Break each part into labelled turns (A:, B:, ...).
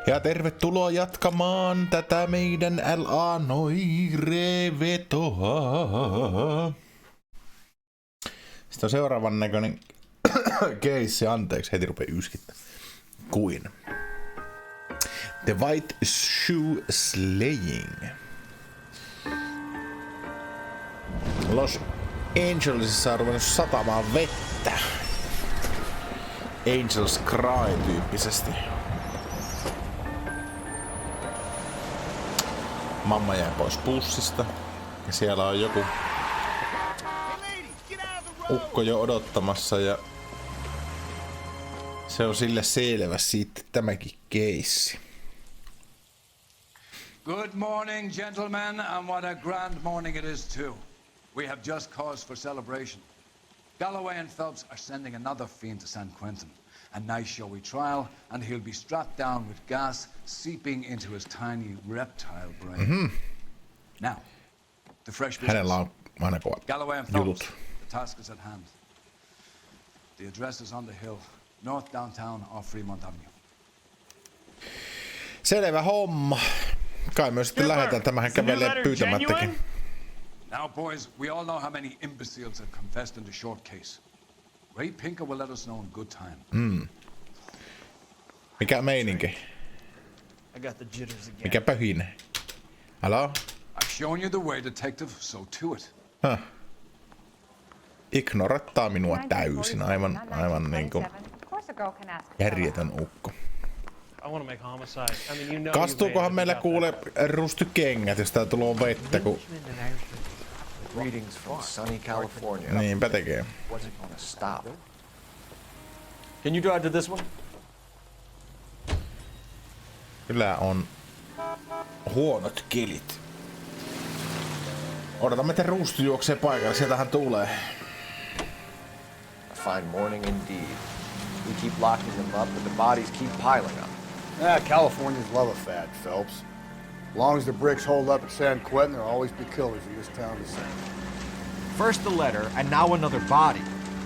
A: Ja tervetuloa jatkamaan tätä meidän LA Noire-vetoa. Sitten on seuraavan näköinen keissi, anteeksi, heti rupee yskittää. Kuin The White Shoe Slaying. Los Angelesissa on ruvennut satamaan vettä. Angel's Cry-tyyppisesti. Mamma jää pois bussista. Ja siellä on joku ukko jo odottamassa ja se on sille selvä sitten tämäkin keissi.
B: Good morning, gentlemen, and what a grand morning it is too. We have just cause for celebration. Galloway and Phelps are sending another fiend to San Quentin. A nice showy trial, and he'll be strapped down with gas seeping into his tiny reptile brain. Now, the fresh business.
A: Hänellä on aina
B: Galloway and Phelps, the task is at hand. The address is on the hill, north downtown off Fremont Avenue.
A: Selvä homma. Kai myös sitten lähdetään, tämähän kävelee pyytämättäkin.
B: Now, boys, we all know how many imbeciles have confessed in the short case. Ray Pinker will let us know in good time.
A: Mikä meininki?
C: I got the jitters again.
A: Mikä pöhine? Hello?
B: I've shown you the way, detective, so to it.
A: Ignorattaa minua täysin, aivan niinku järjetön ukko. Kastuukohan meillä kuule rusty kengät, jos tää tuloo vettä, kun...
D: Greetings from sunny California.
A: Niinpä tekee.
D: What's it gonna stop? Can you drive to this one?
A: Kyllä on huonot kelit. Odotamme, että ruustu juoksee paikalle, sieltähän tulee.
D: A fine morning indeed. We keep locking them up, but the bodies keep piling up.
E: Californians love a fad, Phelps. As long as the bricks hold up at San Quentin, there'll always be killers in this town the same.
D: First the letter, and now another body.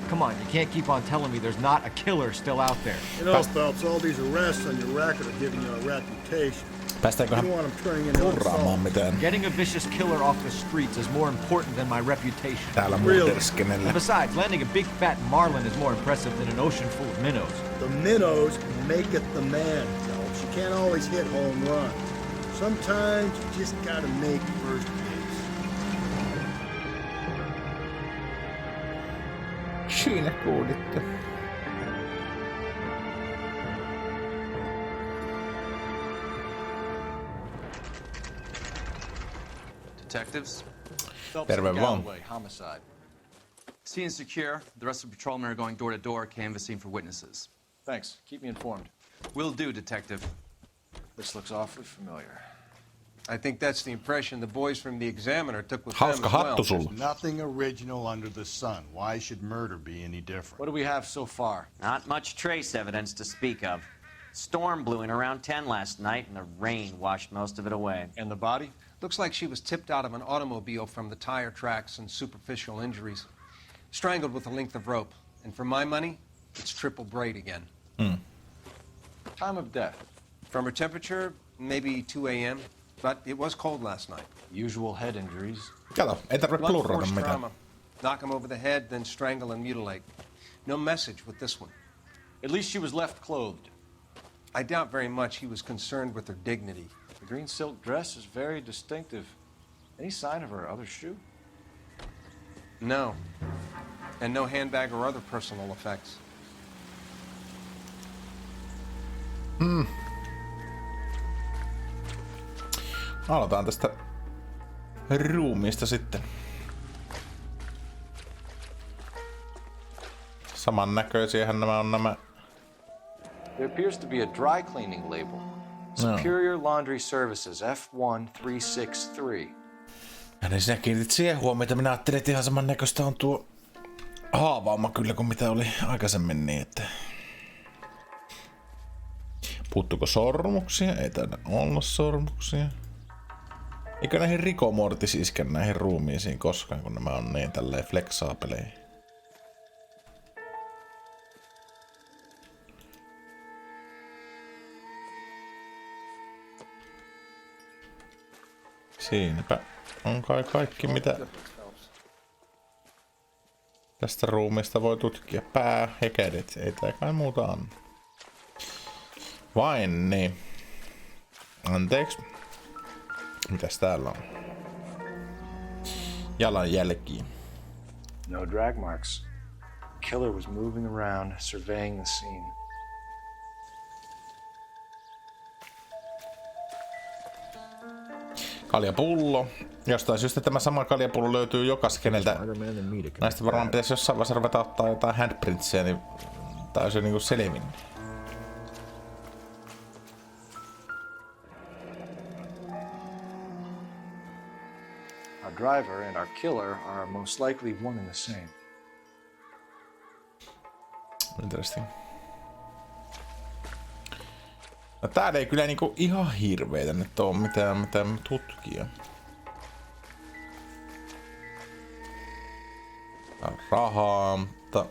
D: Come on, you can't keep on telling me there's not a killer still out there.
E: You know, Phelps, all these arrests on your record are giving you a reputation.
A: Päästäänkö hän purraamaan mitään?
D: Getting a vicious killer off the streets is more important than my reputation.
A: Täällä murterskenellä.
D: And besides, landing a big fat marlin is more impressive than an ocean full of minnows.
E: The minnows make it the man, Phelps. You can't always hit home runs. Sometimes you just gotta make first base.
A: Siinä kuulitte.
F: Detectives?
A: Terve vaan.
D: Homicide.
F: Scene is secure. The rest of the patrolmen are going door to door, canvassing for witnesses.
D: Thanks. Keep me informed.
F: Will do, Detective.
D: This looks awfully familiar.
G: I think that's the impression the boys from the Examiner took with
A: Hauska
G: them as
A: hattu
G: well.
A: sulla.
E: Nothing original under the sun. Why should murder be any different?
D: What do we have so far?
H: Not much trace evidence to speak of. Storm blew in around 10 last night, and the rain washed most of it away.
G: And the body? Looks like she was tipped out of an automobile from the tire tracks and superficial injuries. Strangled with a length of rope. And for my money, it's triple braid again.
D: Time of death.
G: From her temperature, maybe 2 a.m., but it was cold last night.
D: Usual head injuries.
A: Kato, ei tarvitse
G: Blunt
A: plurrata
G: force
A: mitään.
G: trauma. Knock him over the head, then strangle and mutilate. No message with this one.
D: At least she was left clothed.
G: I doubt very much he was concerned with her dignity.
D: The green silk dress is very distinctive. Any sign of her other shoe?
G: No. And no handbag or other personal effects.
A: Aloitetaan tästä ruumiista sitten. Samannäköisiähän nämä on nämä.
D: There appears to be a dry cleaning label. Superior Laundry Services F1363.
A: Ja niin sinä kiinnitit siihen huomiota. Minä ajattelin, että ihan samannäköistä on tuo haavaama kyllä kuin mitä oli aikaisemmin niin, että... Puuttuuko sormuksia? Ei taida olla sormuksia. Eikö näihin rikomortis iske näihin ruumiisiin koskaan, kun nämä on niin tälleen flexaapeleja? Siinäpä on kai kaikki mitä tästä ruumiista voi tutkia. Pää ja kädet, ei tää kai muuta anna. Vain niin. Anteeksi. Mitäs täällä on? Jalanjälki.
D: No drag marks. Killer was moving around, surveying the scene.
A: Kaljapullo. Jostain syystä tämä sama kaljapullo löytyy joka skeneltä. Näistä varmaan pitäisi jossain vaiheessa ruveta ottaa jotain handprintsiä, niin tää olisi jo niinku selvinnyt.
D: Our driver and our killer are most likely one and the same.
A: Interesting. No täällä ei kyllä niinku ihan hirveitä nyt oo mitään tutkia. Tää on rahaa, mutta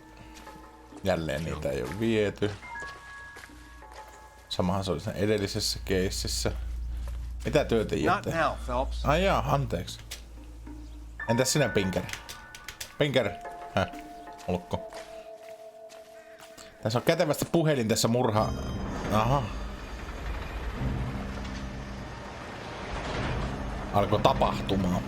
A: jälleen niitä ei oo viety. Samahan se oli siinä edellisessä keississä. Mitä työtä
G: Not
A: jätte?
G: now, Phelps.
A: Ai jaa, anteeksi. Entäs sinä, Pinker? Pinker? Olko? Tässä on kätevästi puhelin tässä murha... Aha. Alkoi tapahtumaan.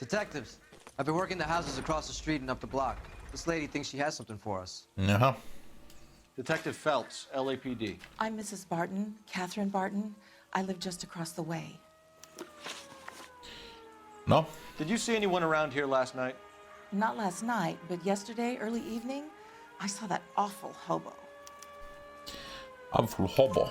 C: Detectives, I've been working the houses across the street and up the block. This lady thinks she has something for us.
A: Jaha.
D: Detective Phelps, LAPD.
I: I'm Mrs. Barton, Catherine Barton. I live just across the way.
A: No.
D: Did you see anyone around here last night?
I: Not last night, but yesterday, early evening, I saw that awful hobo.
A: Awful hobo.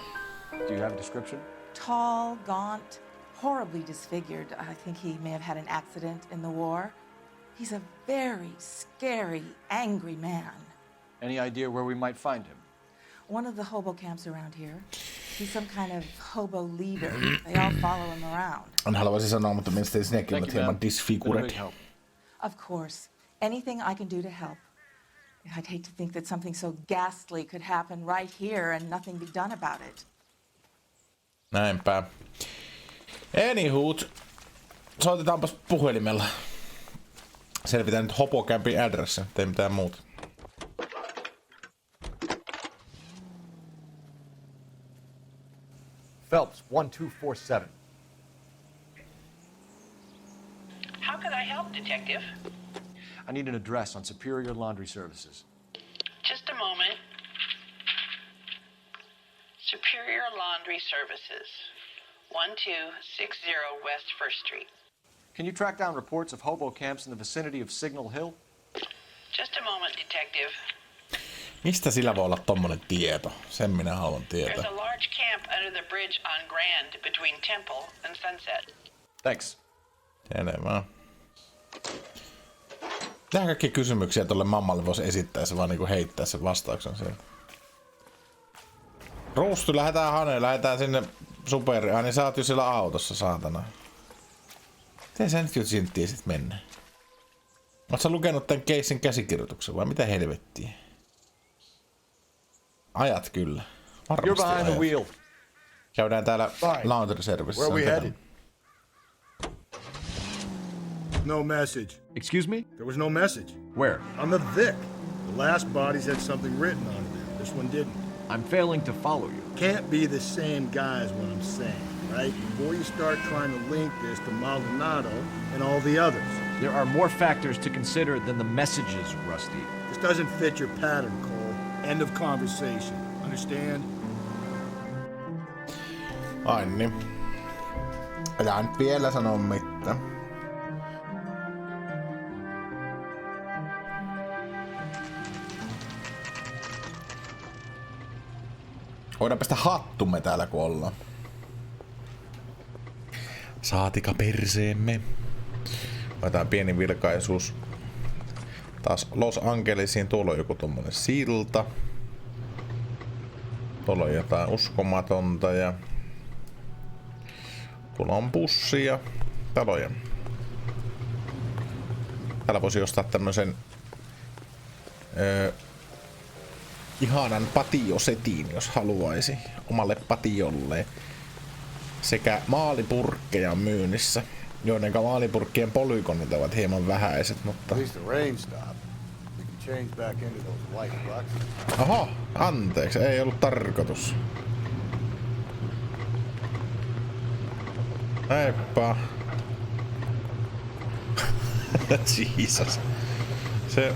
D: Do you have a description?
I: Tall, gaunt, horribly disfigured. I think he may have had an accident in the war. He's a very scary, angry man.
D: Any idea where we might find him?
I: One of the hobo camps around here. He's some kind of hobo leader. They all follow him around.
A: En haluaisi sanoa, mutta mielestäni sinäkin olet hieman disfigured.
I: Of course. Anything I can do to help. I'd hate to think that something so ghastly could happen right here and nothing be done about it.
A: Näinpä. Anywhoot. Soitetaanpas puhelimella. Selvitään nyt hopokämpin adressi, ei mitään muuta.
J: Phelps, 1247.
K: How can I help, Detective?
D: I need an address on Superior Laundry Services.
K: Just a moment. Superior Laundry Services, 1260 West 1st Street.
D: Can you track down reports of hobo camps in the vicinity of Signal Hill?
K: Just a moment, Detective.
A: Mistä sillä voi olla tommonen tieto? Sen minä haluan tietää.
K: There's a large camp under the bridge on Grand between Temple and Sunset.
D: Thanks.
A: Selvä. Tähän kaikki kysymyksiä tolle mammalle voisi esittää, se vaan niinku heittää sen vastauksen sieltä. Ruustu, lähdetään Haneen, lähdetään sinne superiin. Ai niin sä oot jo siellä autossa, saatana. Miten sä nyt jo sinne tiesit mennä? Oot sä lukenut tän keissin käsikirjoituksen vai mitä helvettiä? Ajat kyllä. Varmasti ajat. Käydään täällä laundry servicessa.
E: Where we headed? No message.
J: Excuse me?
E: There was no message.
J: Where?
E: On the Vic. The last bodies had something written on them. This one didn't.
J: I'm failing to follow you.
E: Can't be the same guy is what I'm saying, right? Before you start trying to link this to Maldonado and all the others.
J: There are more factors to consider than the messages, Rusty.
E: This doesn't fit your pattern, Cole. End of conversation. Understand?
A: Ai niin. Älä nyt vielä sano mitään. Voidaan päästä hattumme täällä kun ollaan. Saatika perseemme. Otetaan pieni vilkaisuus. Taas Los Angelesiin. Tuolla on joku tommonen silta. Tuolla on jotain uskomatonta ja tuolla on bussia, taloja. Täällä voisi ostaa tämmösen ihanan patiosetin, jos haluaisi omalle patiolle. Sekä maalipurkkeja myynnissä, joiden maalipurkkien polygonit ovat hieman vähäiset, mutta... Oho, anteeksi, ei ollut tarkoitus. Heippa. Jesus. Se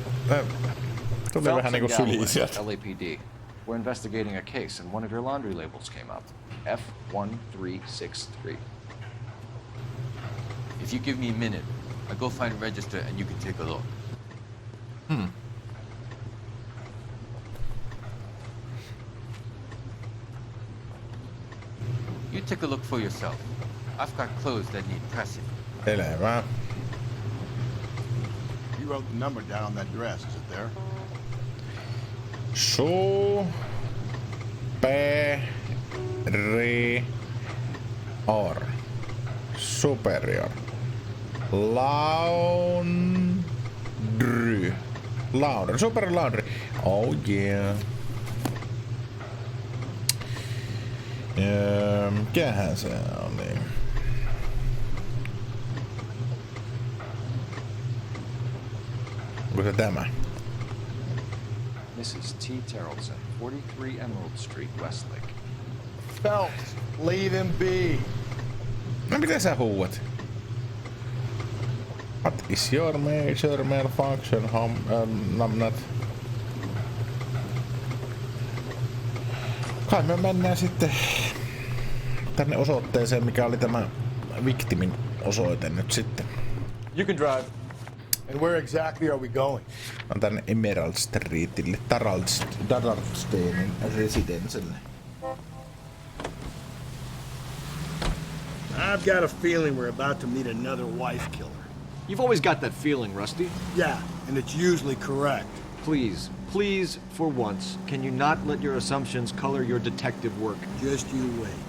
A: tuli vähän niinku syliin sieltä.
D: LAPD. We're investigating a case and one of your laundry labels came up. F1363.
F: If you give me a minute, I'll go find a register and you can take a look. You take a look for yourself. I've got clothes that need pressing.
A: Selvä.
E: You wrote the number down on that dress, is it there?
A: Superior. Laundry. Super laundry. Oh yeah. Mikähän se oli? Onko se tämä?
D: Mrs. T. Terrellson, 43 Emerald Street, Westlake.
E: Phelps, leave him be.
A: No mitä sä huuat? What is your major malfunction, numbnut? Kai me mennään sitten tänne osoitteeseen, mikä oli tämä victimin osoite nyt sitten.
E: You can drive. And where exactly are we going?
A: On tänne Emerald Streetille, Darrardsteinin residensille.
E: I've got a feeling we're about to meet another wife killer.
J: You've always got that feeling, Rusty.
E: Yeah, and it's usually correct.
J: Please, for once, can you not let your assumptions color your detective work?
E: Just you wait.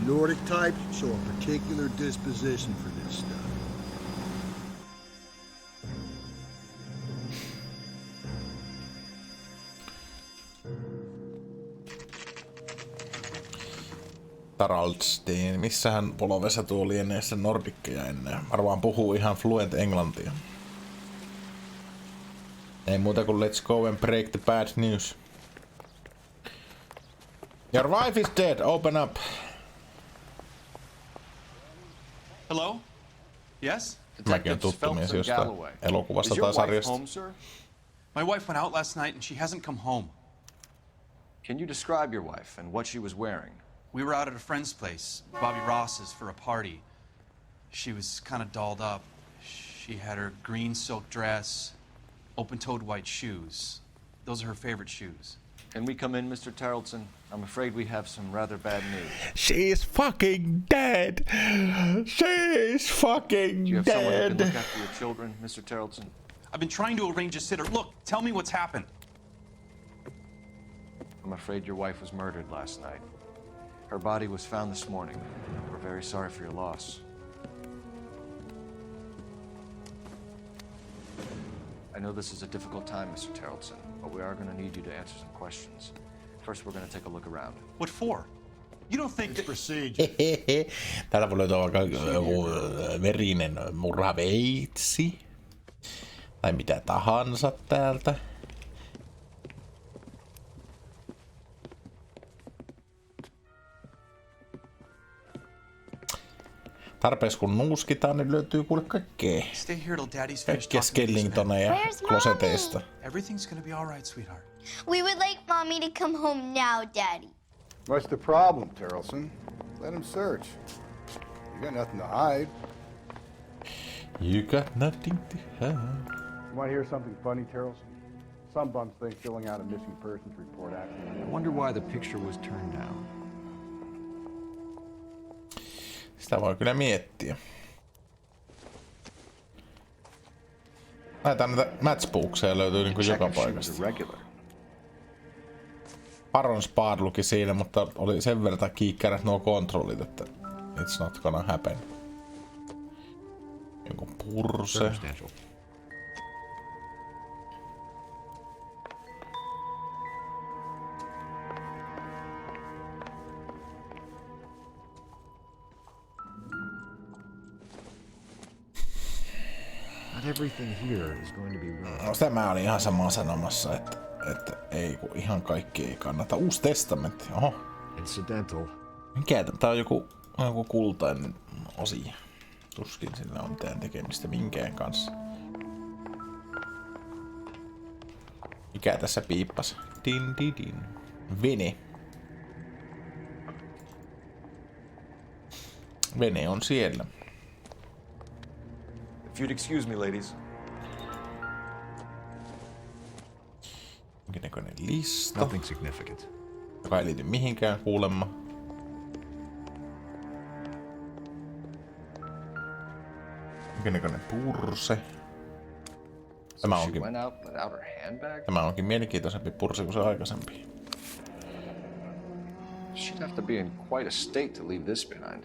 E: Nordic types show a particular disposition for this stuff.
A: Taraldstein. Missähän polvessa tuo lienee se nordikkeja ennen? Varmaan puhuu ihan fluent englantia. Ei muuta kuin let's go and break the bad news. Your wife is dead. Open up.
F: Hello? Yes?
A: Mäkin on tuttu mies jostain elokuvasta tai sarjasta.
F: My wife went out last night and she hasn't come home.
D: Can you describe your wife and what she was wearing?
F: We were out at a friend's place, Bobby Ross's, for a party. She was kind of dolled up. She had her green silk dress, open-toed white shoes. Those are her favorite shoes.
D: Can we come in, Mr. Tarleton? I'm afraid we have some rather bad news.
A: She's fucking dead. She's fucking
D: Do you have
A: dead.
D: someone who can look after your children, Mr. Tarleton?
F: I've been trying to arrange a sitter. Look, tell me what's happened.
D: I'm afraid your wife was murdered last night. Her body was found this morning. We're very sorry for your loss. I know this is a difficult time, Mr. Tarleton, but we are going to need you to answer some questions. First, we're going to take a look around.
F: What for? You don't think
E: It's
F: that...
E: procedure.
A: Täällä voi löytää vaikka verinen murhaveitsi. Tai mitä tahansa täältä. Tarpeeksi kun nuuskitaan, niin löytyy kuule kaikkea.
F: Stay here till Daddy's finished
A: Kaikkia
F: talking to these
A: skellingtoneja kloseteista.
F: men. Everything's gonna be all right, sweetheart.
L: We would like Mommy to come home now, Daddy.
E: What's the problem, Tarleton? Let him search. You got nothing to hide.
A: You got nothing to hide.
E: You want to hear something funny, Tarleton? Some bums think filling out a missing persons report actually.
J: I wonder why the picture was turned down.
A: Sitä voi kyllä miettiä. Näitä näitä matchbookseja löytyy niinku joka paikasta. Baron Spade luki siinä, mutta oli sen verran kiikkerät nuo kontrollit, että it's not gonna happen. Joku purse.
J: everything here is going to be wrong.
A: No, sitä mä olin ihan samaa sanomassa, että ei kun ihan kaikki ei kannata. Uusi testamentti, oho.
J: Incidental.
A: Mikä tää on joku kultainen osio. Tuskin sillä on mitään tekemistä minkään kanssa. Mikä tässä piippas? Din din din. Vene. Vene on siellä.
M: If you'd excuse me, ladies.
A: Minkä näköinen lista?
J: Nothing significant.
A: Joka ei liity mihinkään kuulemma. Minkä näköinen purse? Tämä onkin mielenkiintoisempi purse kuin se aikaisempi.
D: She'd have to be in quite a state to leave this behind.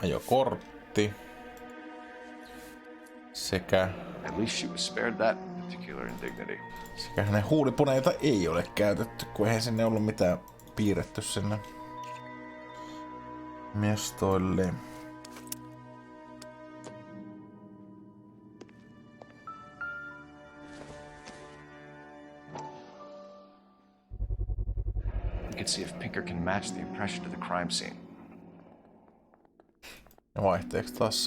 A: Ajokortti. Sekä...
D: At least she was spared that particular indignity.
A: Sekä hänen huulipuneita ei ole käytetty, kun eihän sinne ollut mitään piirretty sinne mestoille.
D: We can see if Pinker can match the impression to the crime scene.
A: Ja vaihteeksi taas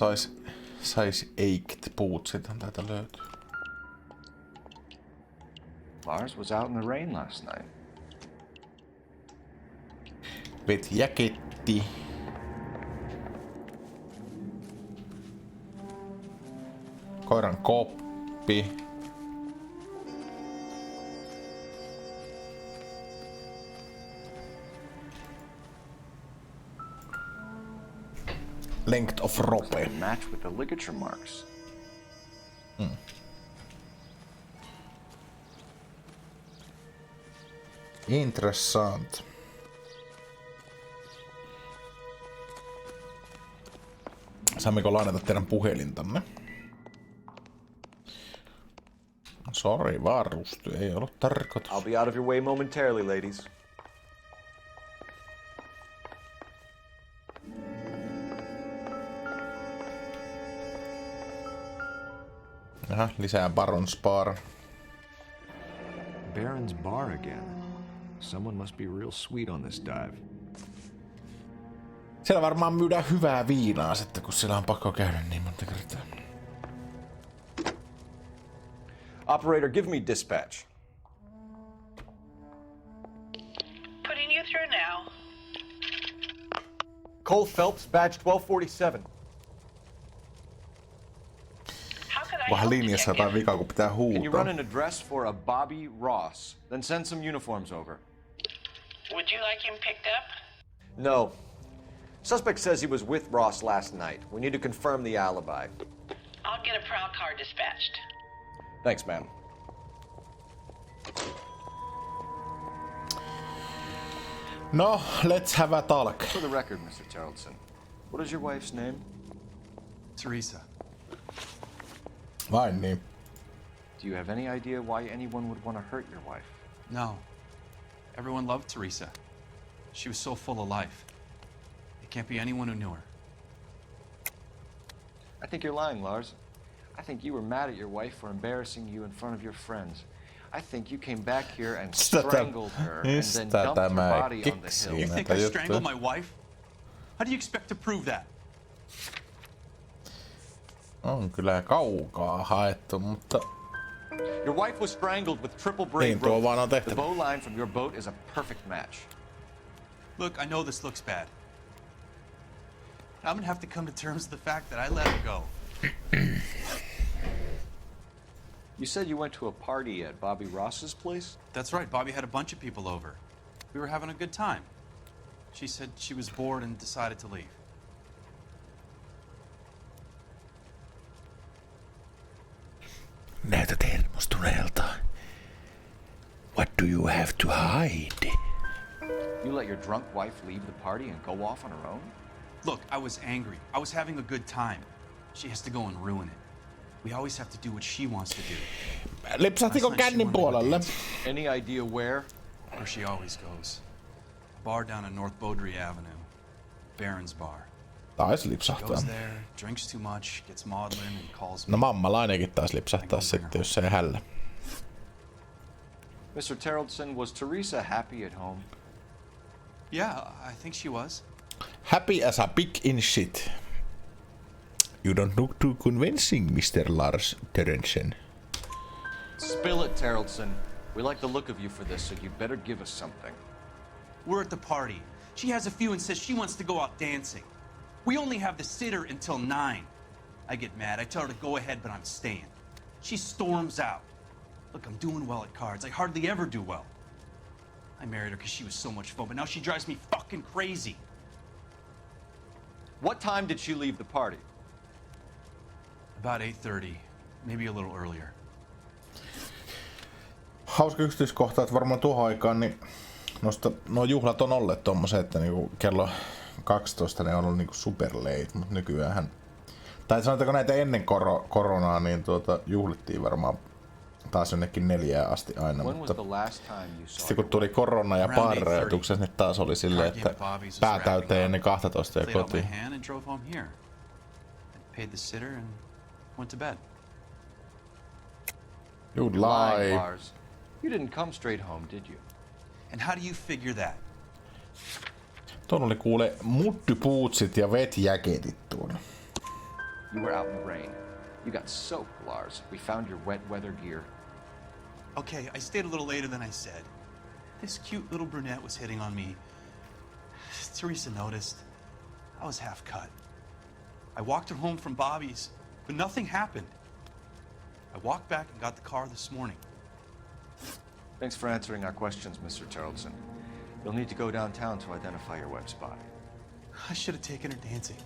A: sais eikt puut, sitähän täältä löytyy.
D: Lars was out in the rain last night.
A: Vetjäketti. Koiran koppi. Length of rope.
D: Match with the ligature marks.
A: Intressant. Saammeko lainata teidän puhelintanne? Sori, varustu. Ei ollut tarkoitus.
M: I'll be out of your way momentarily, ladies.
A: Aha, lisää Baron's Bar.
J: Baron's Bar again. Someone must be real sweet on this dive.
A: Siellä varmaan myydään hyvää viinaa sitten, kun siellä on pakko käydä niin monta kertaa.
M: Operator, give me dispatch.
K: Putting you through now.
M: Cole Phelps, badge 1247.
A: Vähän linjassa jotain vikaa, kun pitää
D: Can you
A: huutaa.
D: run an address for a Bobby Ross? Then send some uniforms over.
K: Would you like him picked up?
M: No. Suspect says he was with Ross last night. We need to confirm the alibi.
K: I'll get a prowl car dispatched.
M: Thanks, ma'am.
A: No, let's have a talk.
D: For the record, Mr. Tarleton, what is your wife's name?
F: Teresa.
A: Vain niin.
D: Do you have any idea why anyone would want to hurt your wife?
F: No. Everyone loved Teresa. She was so full of life. It can't be anyone who knew her.
D: I think you're lying, Lars. I think you were mad at your wife for embarrassing you in front of your friends. I think you came back here and strangled her and then dumped her body on the hill.
F: You think I strangled my wife? How do you expect to prove that?
A: On kyllä kaukaa haettu, mutta...
D: Your wife was strangled with triple braid
A: Niin, tuo vaan on
D: rope.
A: tehtävä.
D: The bow line from your boat is a perfect match.
F: Look, I know this looks bad. I'm gonna have to come to terms with the fact that I let her go.
D: You said you went to a party at Bobby Ross's place?
F: That's right, Bobby had a bunch of people over. We were having a good time. She said she was bored and decided to leave.
A: Näytät hermostuneelta. What do you have to hide?
D: You let your drunk wife leave the party and go off on her own?
F: Look, I was angry. I was having a good time. She has to go and ruin it. We always have to do what she wants to do.
A: Lipsahtiko kännin puolelle?
D: Any idea where?
F: Where she always goes. A bar down on North Beaudry Avenue. Baron's Bar.
A: Taisi lipsahtaa.
F: Goes there, drinks too much, gets maudlin and calls me.
A: No mammalainenkin taisi lipsahtaa sitten, jos se ei hällä.
D: Mr. Terrellson, was Teresa happy at home?
F: Yeah, I think she was.
A: Happy as a pig in shit. You don't look too convincing, Mr. Lars Terrensen.
D: Spill it, Terrellson. We like the look of you for this, so you better give us something.
F: We're at the party. She has a few and says she wants to go out dancing. We only have the sitter until 9. I get mad. I tell her to go ahead, but I'm staying. She storms out. Look, I'm doing well at cards. I hardly ever do well. I married her because she was so much fun, but now she drives me fucking crazy.
D: What time did she leave the party?
F: About 8:30, maybe a little earlier.
A: Hauska yksityiskohta, että varmaan tuohon aikaan niin nuo juhlat on olleet tommoset, että niinku kello 12 ne on ollut niinku super late, mutta nykyäänhän, tai sanotaanko näitä ennen koronaa, niin juhlittiin varmaan taas jonnekin 4 asti aina, mutta sitten kun tuli korona ja baarirajoitukset, niin taas oli silleen, että pää täyteen ennen 12 ja kotiin. You lie.
D: You didn't come straight home, did you?
F: And how do you figure that?
A: Tuolla oli kuule muddypuutsit ja wetjacketit tuolla.
D: You were out in the rain. You got soaked, Lars. We found your wet weather gear.
F: Okay, I stayed a little later than I said. This cute little brunette was hitting on me. Teresa noticed. I was half cut. I walked her home from Bobby's, but nothing happened. I walked back and got the car this morning.
D: Thanks for answering our questions, Mr. Terrellson. You'll need to go downtown to identify your wet spot.
F: I should have taken her dancing.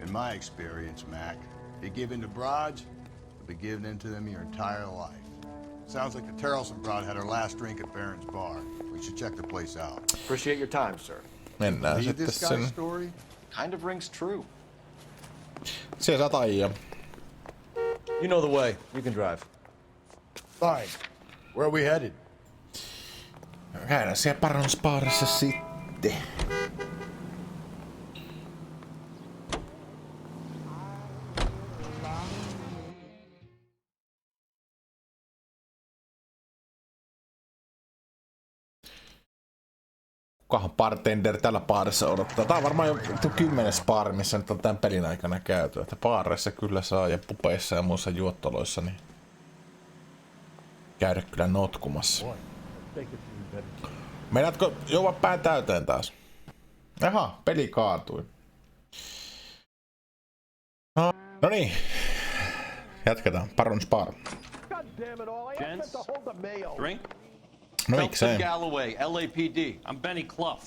E: In my experience, Mac, you give in to broads, you'll be giving in to them your entire life. Sounds like the Terrellson broad had her last drink at Barron's bar. We should check the place out.
D: Appreciate your time, sir.
A: Mennään
E: Read this
A: sitten
E: guy's
A: sen.
E: story?
D: Kind of rings true.
A: Se sataa.
M: You know the way. You can drive.
E: Fine. Where are we headed?
A: Käydään siellä Paronsbaarissa sitten. Kukahan bartender tällä baarissa odottaa? Tää on varmaan jo 10. baari, missä nyt on tämän pelin aikana käyty. Että baareissa kyllä saa ja pupeissa ja muissa juottoloissa niin käydä kyllä notkumassa. Meinaatko juoda pään täyteen taas? Jaha, peli kaatui. No niin. Jatketaan. Baron's Bar.
H: Gents, drink?
A: No
H: Felton
A: miksei?
H: Galloway, LAPD. I'm Benny Clough.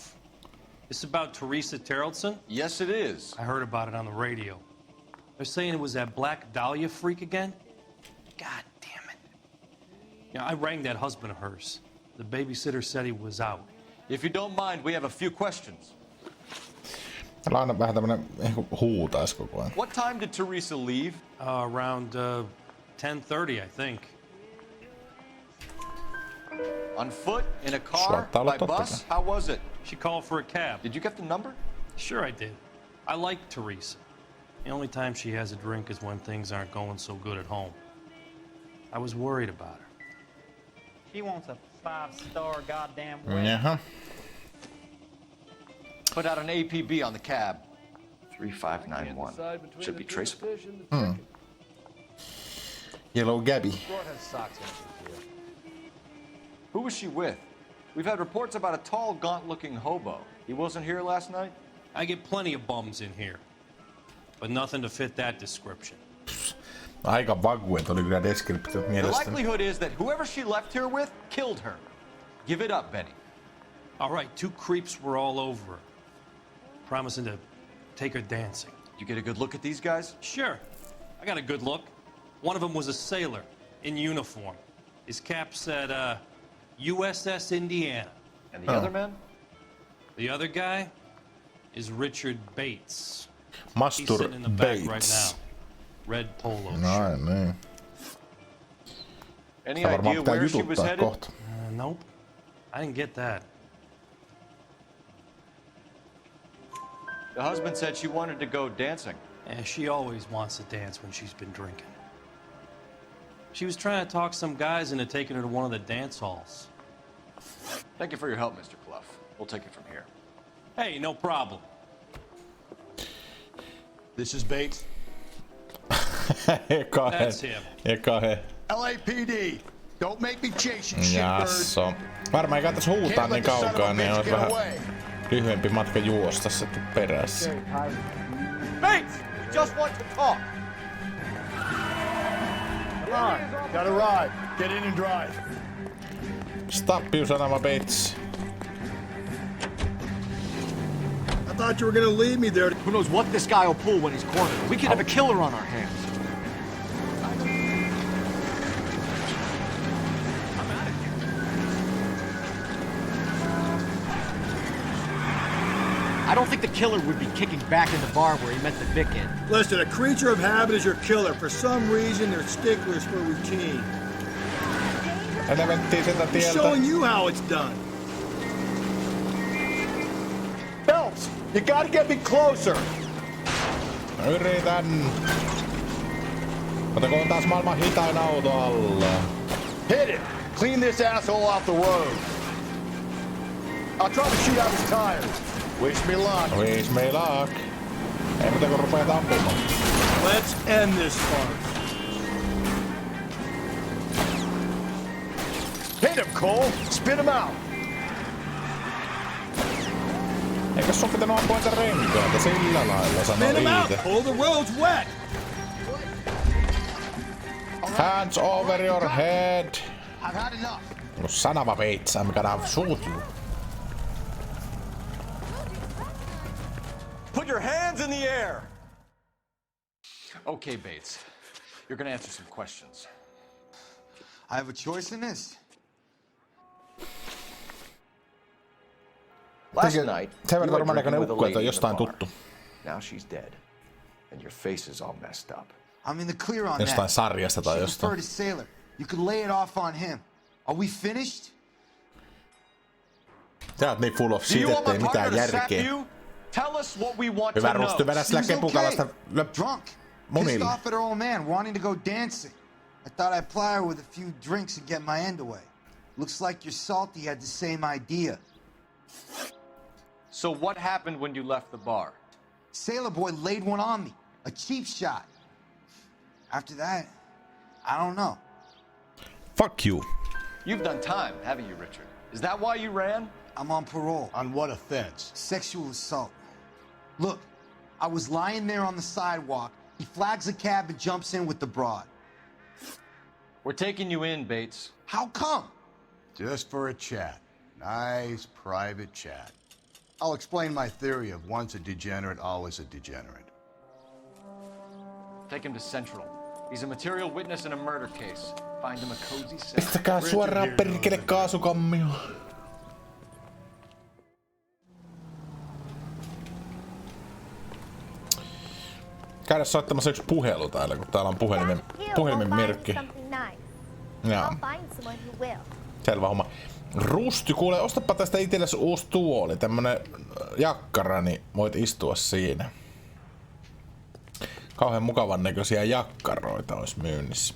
H: This about Teresa Terrellson?
D: Yes, it is.
F: I heard about it on the radio. They're saying it was that Black Dahlia freak again? God damn it. Yeah, I rang that husband of hers. The babysitter said he was out.
D: If you don't mind, we have a few questions.
A: Täällä on aina vähän tämmönen huutais koko ajan.
D: What time did Teresa leave?
F: Around 10:30, I think.
D: On foot? In a car? By bus? How was it?
F: She called for a cab.
D: Did you get the number?
F: Sure I did. I like Teresa. The only time she has a drink is when things aren't going so good at home. I was worried about her.
N: She wants a 5-star goddamn wedding.
A: Jaha.
D: Put out an APB on the cab. 3591. Should be traceable.
A: Yellow Gabby.
D: Who was she with? We've had reports about a tall, gaunt-looking hobo. He wasn't here last night?
F: I get plenty of bums in here, but nothing to fit that description.
A: Aika vaguet oli kyllä descriptio
D: The
A: mielestäni.
D: likelihood is that whoever she left here with killed her. Give it up, Benny.
F: All right, 2 creeps were all over her, promising to take her dancing.
D: Did you get a good look at these guys?
F: Sure. I got a good look. One of them was a sailor in uniform. His cap said, USS Indiana.
D: And the other man?
F: The other guy is Richard Bates.
A: Master
F: He's sitting in the back
A: Bates.
F: right now. Red polo shirt.
A: Noin niin.
D: Any
A: Sitä varmaan
D: idea
A: pitää
D: where she was
A: jututtaa
D: headed?
A: kohta.
F: Nope. I didn't get that.
D: The husband said she wanted to go dancing.
F: And she always wants to dance when she's been drinking. She was trying to talk some guys into taking her to one of the dance halls.
D: Thank you for your help, Mr. Clough. We'll take it from here.
F: Hey, no problem.
E: This is Bates.
F: That's him.
E: LAPD. Don't make me chase you, shitbird.
A: Jasso. Varmaan ei kannatais huutaa niin kaukaa, niin olisi vähän lyhyempi matka juosta sitten perässä.
M: Bates! Just want to talk!
E: Come on, got a ride. Get in and drive.
A: Stop you son of a bitch.
E: I thought you were gonna leave me there.
J: Who knows what this guy will pull when he's cornered? We could have a killer on our hands. I don't think the killer would be kicking back in the bar where he met the Vic in.
E: Listen, a creature of habit is your killer. For some reason, they're sticklers for routine. I'm showing you how it's done.
M: Phelps, you gotta get me closer.
A: Yritän. Otakoon taas maailman hitain auto alla.
E: Hit it. Clean this asshole off the road. I'll try to shoot out his tires. Wish me luck.
A: Wish me luck. Ei muuta kun rupeat ampumaan.
E: Let's end this farce. Hit him, Cole. Spit him out.
A: Eikö sun pitänyt ampua niitä renkaita sillä lailla, sanoo itse.
E: Cole, the road's wet.
A: Hands over your head.
E: I've had enough.
A: No son of a bitch, I'm gonna shoot you.
M: Put your hands in the air!
D: Okay, Bates. You're gonna answer some questions.
O: I have a choice in this.
M: Last night,
A: sen
M: you
A: verran
M: were
A: varmaan
M: drinking
A: näköinen
M: with a
A: ukko, että on
M: lady in the
A: jostain
M: bar.
A: tuttu.
M: Now she's dead. And your face is all messed up.
O: I'm in the clear on
A: Jostain
O: that.
A: sarjasta tai
O: She
A: jostain.
O: referred to Sailor. You could lay it off on him. Are we finished?
A: Sä oot niin full of
M: Do
A: shit,
M: you want
A: ettei
M: my partner
A: mitään
M: to sap
A: järkeä.
M: you? Tell us what we want
A: Hyvä
M: to know.
A: rusti, vedä sillä
O: She was
A: kepukalasta
O: okay. Drunk. Pissed
A: munille.
O: off at her old man, wanting to go dancing. I thought I'd ply her with a few drinks and get my end away. Looks like your salty had the same idea.
D: So what happened when you left the bar?
O: Sailor Boy laid one on me. A cheap shot. After that, I don't know.
A: Fuck you.
D: You've done time, haven't you, Richard? Is that why you ran?
O: I'm on parole.
E: On what offense?
O: Sexual assault. Look, I was lying there on the sidewalk. He flags a cab and jumps in with the broad.
D: We're taking you in, Bates.
O: How come?
E: Just for a chat. Nice private chat. I'll explain my theory of once a degenerate, always a degenerate.
D: Take him to Central. He's a material witness in a murder case. Find him a cozy cell.
A: Pistäkää suoraan perkele kaasukammio. Käydä soittamassa yksi puhelu täällä, kun täällä on puhelimen merkki. Joo. Selvä homma. Rusti, kuule, ostapa tästä itsellesi uusi tuoli, tämmönen jakkara, niin voit istua siinä. Kauhean mukavan näköisiä jakkaroita olisi myynnissä.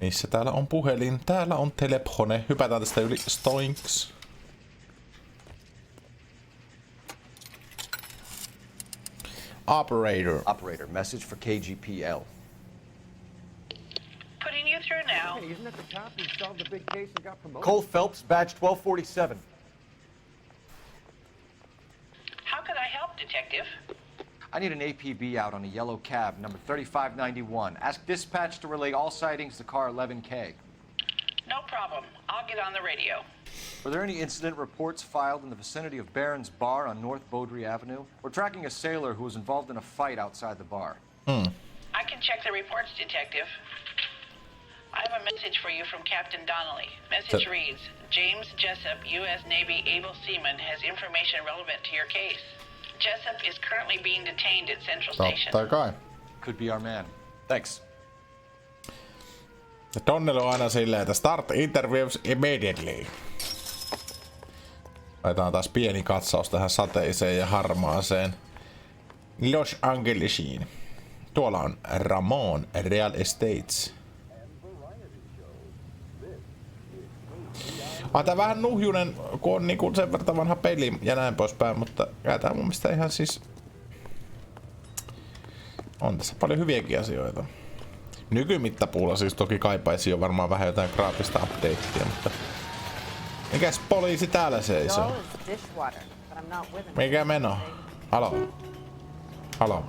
A: Missä täällä on puhelin? Täällä on telefone. Hypätään tästä yli. Stoinks. Operator.
M: Operator, message for KGPL.
K: Putting you through now.
G: Hey, isn't that the cop who solved the big case and got promoted?
M: Cole Phelps, badge 1247.
K: How could I help, Detective?
D: I need an APB out on a yellow cab, number 3591. Ask dispatch to relay all sightings to car 11K.
K: No problem. I'll get on the radio.
D: Were there any incident reports filed in the vicinity of Barron's Bar on North Beaudry Avenue? We're tracking a sailor who was involved in a fight outside the bar.
K: I can check the reports, Detective. I have a message for you from Captain Donnelly. Message reads, James Jessup, U.S. Navy able seaman, has information relevant to your case. Jessup is currently being detained at Central Station.
A: Totta kai.
D: Could be our man.
M: Thanks.
A: Donnelly on aina silleen, että start interviews immediately. Laitetaan taas pieni katsaus tähän sateiseen ja harmaaseen Los Angelesiin. Tuolla on Ramon Real Estates. Tää vähän nuhjunen, kun on niinku sen verran vanha peli ja näin poispäin, mutta tää mun mielestä ihan siis... On tässä paljon hyviäkin asioita. Nykymittapuulla siis toki kaipaisi jo varmaan vähän jotain graafista updatea, mutta... Mikäs poliisi täällä seisoo? Mikä meno? Halo? Halo?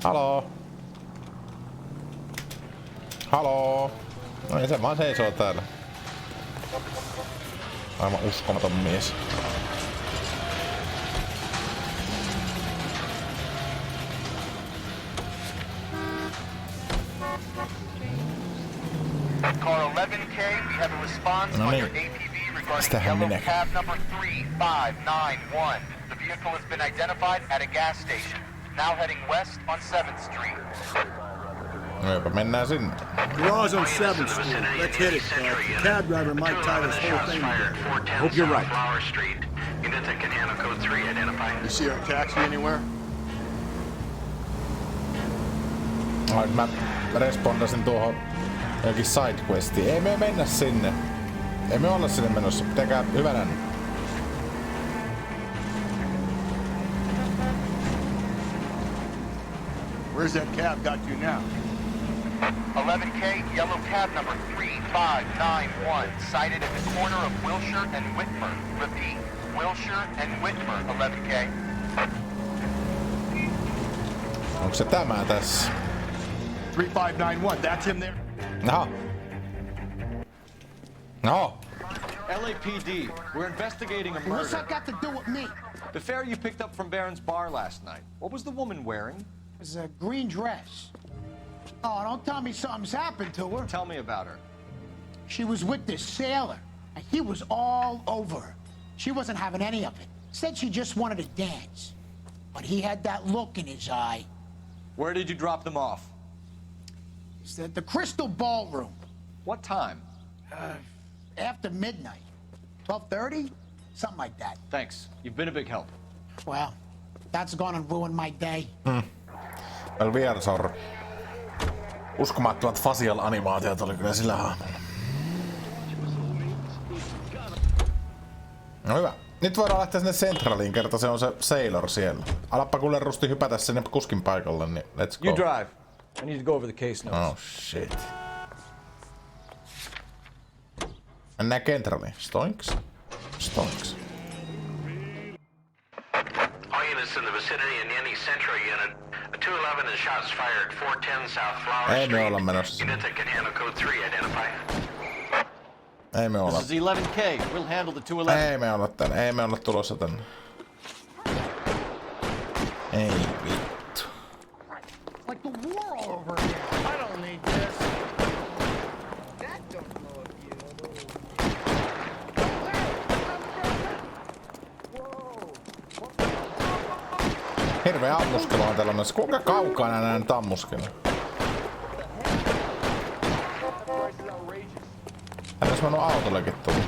A: Halo? Halo? No ei se vaan seisoo täällä. Aivan uskomaton mies.
P: Car 11K, we have a response on your APV regarding yellow cab number 3591. The vehicle has been identified at a gas station. Now heading west on 7th Street.
A: Jopa mennään sinne.
Q: Garage on 7th Street. Let's hit it. Cab driver might tie this whole thing together. Hope you're right.
E: You see our taxi anywhere?
A: Mä respondasin tuohon jokin sidequestiin. Ei me mennä sinne. Ei me olla sinne menossa. Pitäkää hyvänä.
E: Where's that cab got you now?
P: 11K, yellow cab number 3591, sighted at the corner of Wilshire and Whitmer. Repeat, Wilshire and Whitmer, 11K.
A: Onko se tämä tässä?
E: 3591, that's him there?
A: No. No.
M: LAPD, we're investigating a murder.
O: What's that got to do with me?
M: The fare you picked up from Barron's bar last night. What was the woman wearing?
O: It was a green dress. Oh, don't tell me something's happened to her.
M: Tell me about her.
O: She was with this sailor, and he was all over her. She wasn't having any of it. Said she just wanted to dance. But he had that look in his eye.
M: Where did you drop them off?
O: It's at the Crystal Ballroom.
M: What time?
O: After midnight. 12:30? Something like that.
M: Thanks. You've been a big help.
O: Well, that's gonna ruin my day.
A: El Viersor. Uskomattomat facial-animaatiot oli kyllä sillä hahmolla. No hyvä. Nyt voidaan lähteä sinne Centraliin, kerta se on se Sailor siellä. Alappa kuule Rusti hypätä sinne kuskin paikalle, niin let's go.
M: You drive. I need to go over the case notes.
A: Oh shit. Mennään Centraliin. Stoinks? Stoinks.
P: All units in the vicinity in any Central unit. 211 and shots fired 410 South Flower
A: Ei me olla menossa.
P: Units that can handle code 3 identify.
A: Ei me olla.
M: This is 11K. We'll handle the 211.
A: Ei me olla tänne. Ei me olla tulossa tänne. Ei vittu.
O: Like the war all over here. I don't need this. That don't blow up you.
A: Hirveä ammuskelu on tällä myös. Kuinka kaukana näin nyt ammuskelu? Hän olisi mennyt autollekin tullut.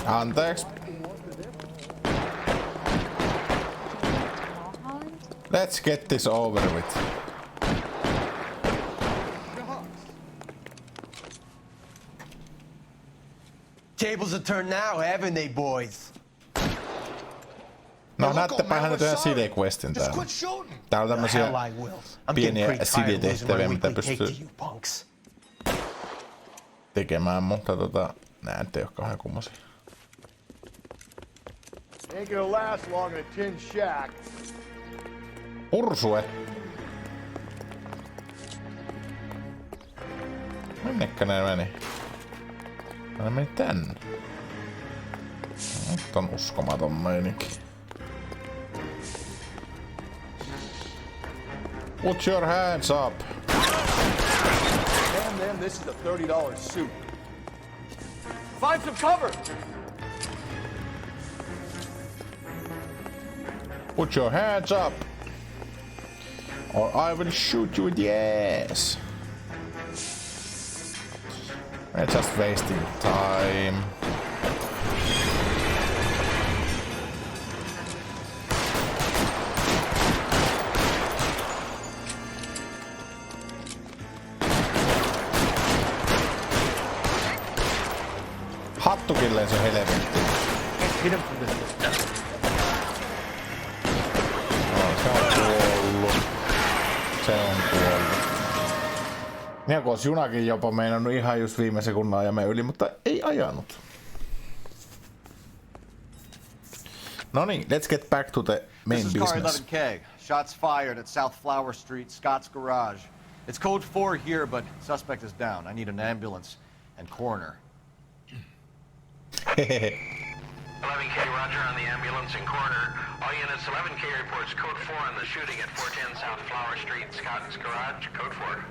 A: Anteeksi. Let's get this over with.
R: Tables have turned now, haven't they, boys?
A: No näettepähän nyt yhden sidequestin täällä. Täällä on tämmösiä pieniä sidetehtäviä, mitä pystyy tekemään, mutta nää nyt ei oo kauhean kummosia.
E: Ain't gonna last long in a tin shack.
A: Ursue. Minnekä ne meni? Ne meni tänne. Nyt on uskomaton meininki. Put your hands up.
E: Damn them, this is a $30 suit.
M: Find some cover.
A: Put your hands up. Or I will shoot you in the ass. We're just wasting time. Hattukilleen se helvetti.
J: Hit him from this distance.
A: Se on kuollut. Se on kuollut. Ja kun olisi junakin jopa meinannut ihan just viime sekunnan ajamme yli, mutta ei ajanut. No niin, let's get back to the main
M: This is car
A: business.
M: 11K. Shots fired at South Flower Street, Scott's Garage. It's code 4 here, but suspect is down. I need an ambulance and coroner.
P: 11K, roger on the ambulance and coroner. All units, 11K reports code 4 on the shooting at 410 South Flower Street, Scott's Garage, code 4.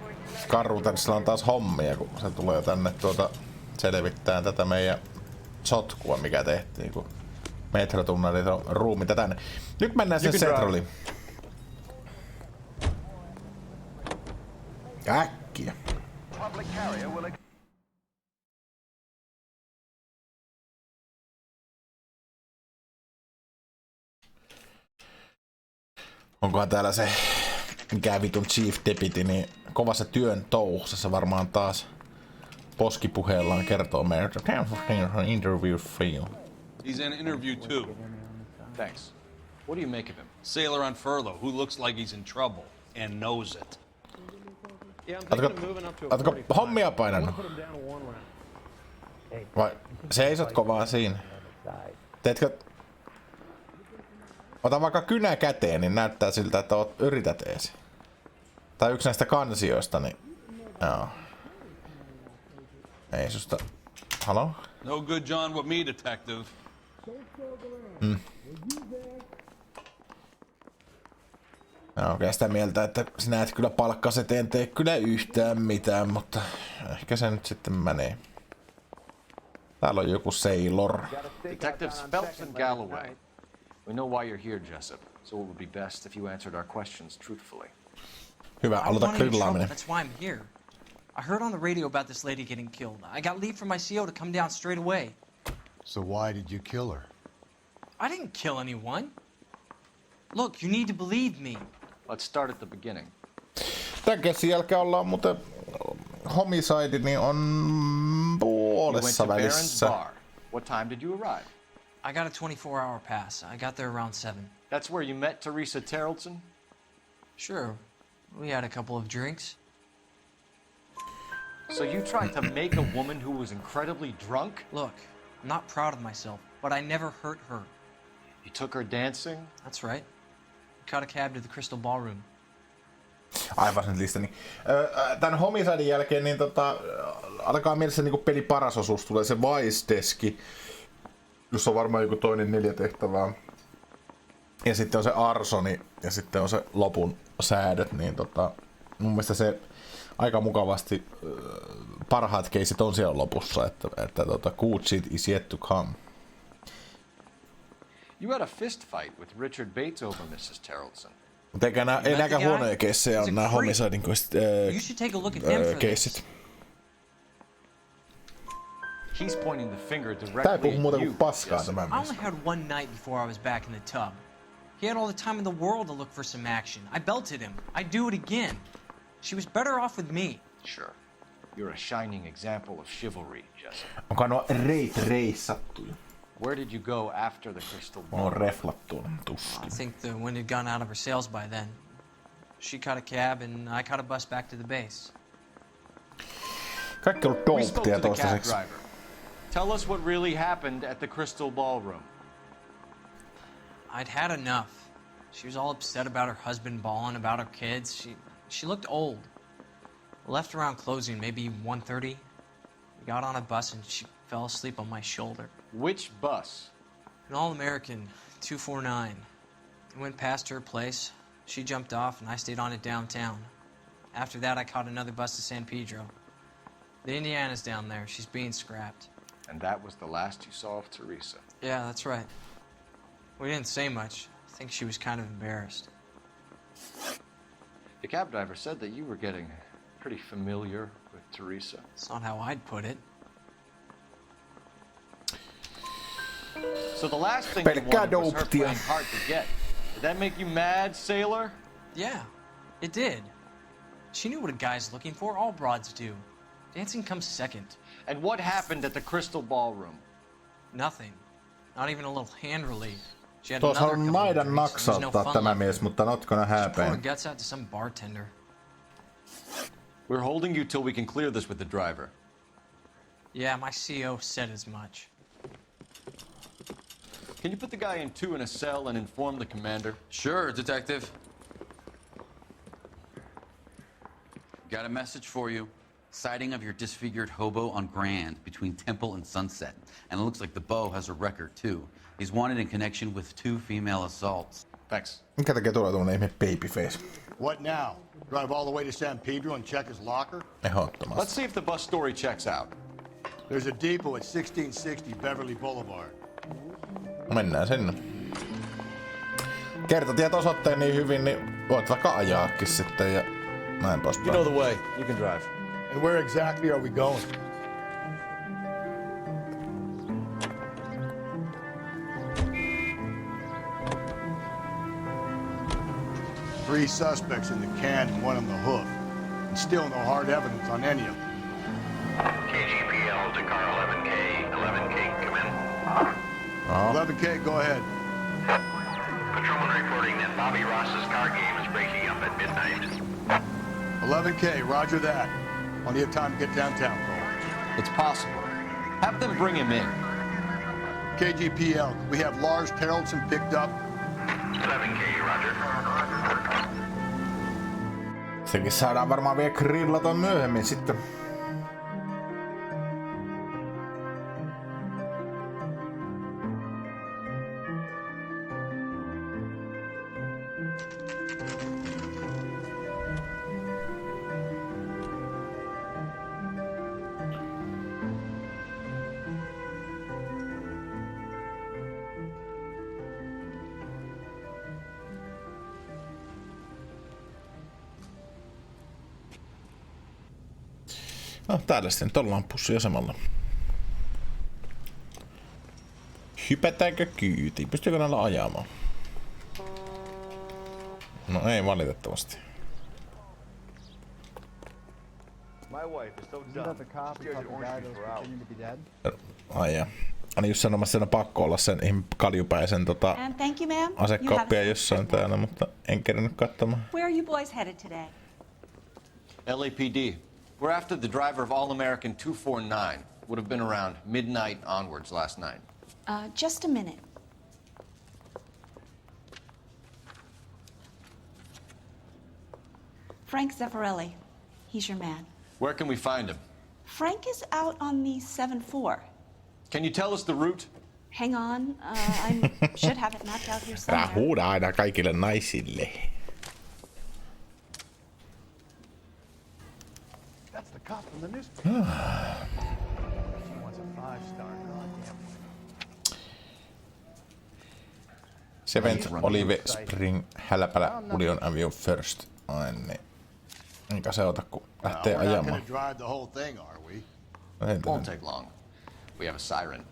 A: Karrutersilla on taas hommia, kun se tulee tänne selvittämään tätä meidän sotkua, mikä tehtiin, kun metrotunnelit on ruumita tänne. Nyt mennään sen Centraliin. Äkkiä. Onkohan täällä se mikä vitun chief deputy, niin kovassa työn touhussa varmaan taas poskipuheellaan kertoo meille, interview for you.
S: He's in interview too.
M: Thanks. What do you make of him?
S: Sailor on furlough who looks like he's in trouble and knows it.
A: Ootko hommia painanut? Vai seisotko vaan siinä? Teetkö... Ota vaikka kynä käteen, niin näyttää siltä, että yrität ees. Tai yksi näistä kansioista, niin... Joo. Ei susta... Halo?
S: No good John with me, detective.
A: Mä oon sitä mieltä, että sinä et kyllä palkkaseteen tee kyllä yhtään mitään, mutta ehkä se nyt sitten menee. Täällä on joku Sailor.
M: Detectives Phelps and Galloway. We know why you're here, Jessup, so it would be best if you answered our questions truthfully.
A: Hyvä, aloita grillaaminen.
T: That's why I'm here. I heard on the radio about this lady getting killed. I got leave from my CO to come down straight away.
E: So why did you kill her?
T: I didn't kill anyone. Look, you need to believe me.
M: Let's start at the beginning.
A: Tän kesän jälkeen ollaan muuten homicide, niin on puolessa välissä.
M: What time did you arrive?
T: I got a 24-hour pass. I got there around 7.
M: That's where you met Teresa Terrellson?
T: Sure. We had a couple of drinks.
M: So you tried to make a woman who was incredibly drunk?
T: Look, I'm not proud of myself, but I never hurt her.
M: You took her dancing?
T: That's right. We caught a cab to the Crystal Ballroom.
A: Aivan nyt listani. Tän homicidein jälkeen niin alkaa mielessä niinku peli paras osuus, tulee se Vice-deski, jossa on varmaan joku toinen 4 tehtävää. Ja sitten on se Arsoni ja sitten on se lopun säädöt, niin mun mielestä se aika mukavasti parhaat keisit on siellä lopussa, että good shit is yet to come.
M: You had a fist fight with Richard Bates over Mrs. Terrellson.
A: Mutta ei näkään huonoja keissejä on nää homicidein keissit.
M: He's pointing the finger directly
A: Tää ei puhu muuta
M: at
A: kuin
M: you.
A: paskaa tämä
T: I
A: mies.
T: only had one night before I was back in the tub. He had all the time in the world to look for some action. I belted him. I'd do it again. She was better off with me.
M: Sure. You're a shining example of chivalry, Jessup.
A: Onko nuo reissattuja?
M: Where did you go after the Crystal
A: On
M: Ballroom?
A: reflattu tuskin.
T: I think the wind had gone out of her sails by then. She caught a cab and I caught a bus back to the base.
A: Kaikki on
M: We spoke
A: domptia
M: to the cab
A: toistaiseksi.
M: driver. Tell us what really happened at the Crystal Ballroom.
T: I'd had enough. She was all upset about her husband balling, about her kids. She looked old. Left around closing, maybe 1:30. We got on a bus and she fell asleep on my shoulder.
M: Which bus?
T: An all-American 249. I went past her place. She jumped off and I stayed on it downtown. After that, I caught another bus to San Pedro. The Indiana's down there. She's being scrapped.
M: And that was the last you saw of Teresa.
T: Yeah, that's right. We didn't say much. I think she was kind of embarrassed.
D: The cab driver said that you were getting pretty familiar with Teresa.
T: It's not how I'd put it.
D: So the last thing you wanted was her playing hard to get. Did that make you mad, sailor?
T: Yeah, it did. She knew what a guy's looking for. All broads do. Dancing comes second.
D: And what happened at the Crystal Ballroom?
T: Nothing. Not even a little hand relief. She had
A: Tuossa
T: another
A: on
T: couple of
A: maidan
T: drinks. There was no
A: naksauttaa
T: fun
A: tämä
T: left.
A: mies, mutta not gonna
T: She poured her
A: happen.
T: guts out to some bartender.
M: We're holding you till we can clear this with the driver.
T: Yeah, my CO said as much.
M: Can you put the guy in two in a cell and inform the commander?
U: Sure, Detective. Got a message for you. Sighting of your disfigured hobo on Grand between Temple and Sunset. And it looks like the beau has a record too. He's wanted in connection with 2 female assaults.
M: Thanks.
A: Minkä takia tulee tuollainen ihme babyface?
E: What now? Drive all the way to San Pedro and check his locker?
A: Ehdottomasti.
M: Let's see if the bus story checks out.
E: There's a depot at 1660 Beverly Boulevard.
A: Mennään sinne. Kertotiet osoitteen niin hyvin, niin voit vaikka ajaakin sitten ja näin poispäin.
M: You know the way. You can drive.
E: And where exactly are we going? Three suspects in the can and 1 on the hoof. And still no hard evidence on any of them.
P: KGPL to car 11K. 11K, come in.
E: 11K, go ahead.
P: Patrolman reporting that Bobby Ross's car game is breaking up at midnight.
E: 11K, roger that. Plenty of time to get downtown, Cole.
M: It's possible. Have them bring him in.
E: KGPL, we have Lars Haraldson picked up.
P: 11K, roger.
A: Sekin saadaan varmaan vielä grillata myöhemmin sitten. No, täällä sitten nyt ollaan pussiasemalla. Hypätäänkö kyytiin? Pystyykö näillä ajamaan? No ei valitettavasti. Ai jaa. Ani just sanomassa, siinä on pakko olla sen kaljupäisen asekauppia jossain täällä, mutta en kerännyt katsomaan.
V: Where are you boys headed today?
M: LAPD. We're after the driver of All-American 249. Would have been around midnight onwards last night.
V: Just a minute. Frank Zeffirelli. He's your man.
M: Where can we find him?
V: Frank is out on the 7-4.
M: Can you tell us the route?
V: Hang on. I should have it mapped out here somewhere.
A: Tää huudaa aina kaikille naisille.
E: That's the cop from the newspaper. She wants a 5-star. Goddamn.
A: Seventh Olive Spring Hälpälä Ulion Avenue First. Ai niin. Enkä se ota kun lähtee ajamaan.
M: Won't take long. We have a siren.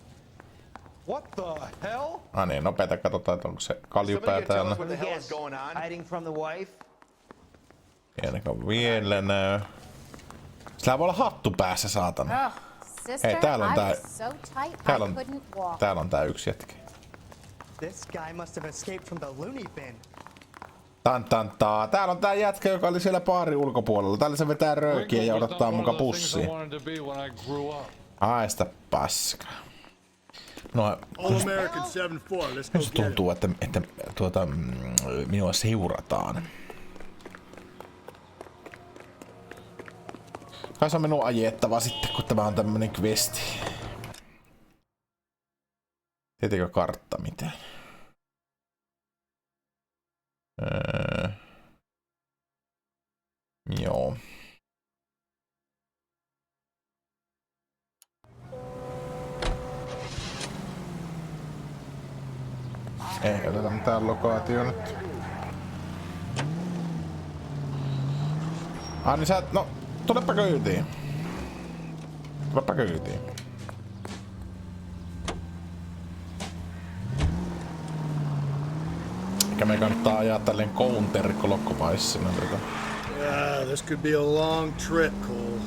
R: What the hell?
A: Ah niin, nopeeta katsotaan, että onko se kaljupää täällä.
R: What the hell is going on? Hiding from the wife?
A: Ainakaan vielä näy. Sillä voi olla hattu päässä, saatana. Hei, täällä on tää. Täällä on tää yksi jätkä.
N: This guy must have escaped from the loony bin.
A: Tantantaa. Täällä on tää jätkä, joka oli siellä baarin ulkopuolella. Täällä se vetää röökiä ja odottaa muka pussia. Haista paska. No, nyt tuntuu, että minua seurataan. Kai se on minun ajettava sitten, kun tämä on tämmönen questi. Tietenkö kartta mitään? Joo. Ei oteta mitään lokaatio nyt. Niin sä... No, tulepa kyytiin. Tulepa kyytiin. Eikä me kannattaa ajaa tälleen counter-klokkopaissina tätä.
Q: Yeah, this could be a long trip, Cole.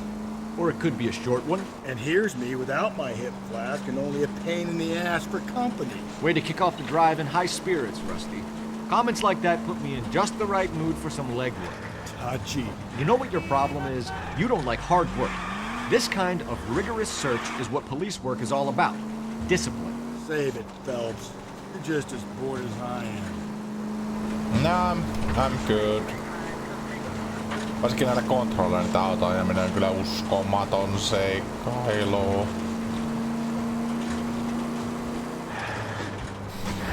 J: Or it could be a short one.
Q: And here's me without my hip flask and only a pain in the ass for company.
J: Way to kick off the drive in high spirits, Rusty. Comments like that put me in just the right mood for some legwork.
Q: Touchy.
J: You know what your problem is? You don't like hard work. This kind of rigorous search is what police work is all about. Discipline.
Q: Save it, Phelps. You're just as bored as I am.
A: Nah, I'm good. Varsinkin näillä kontrolleilla niitä autoja ajaminen on kyllä uskomaton seikkailu.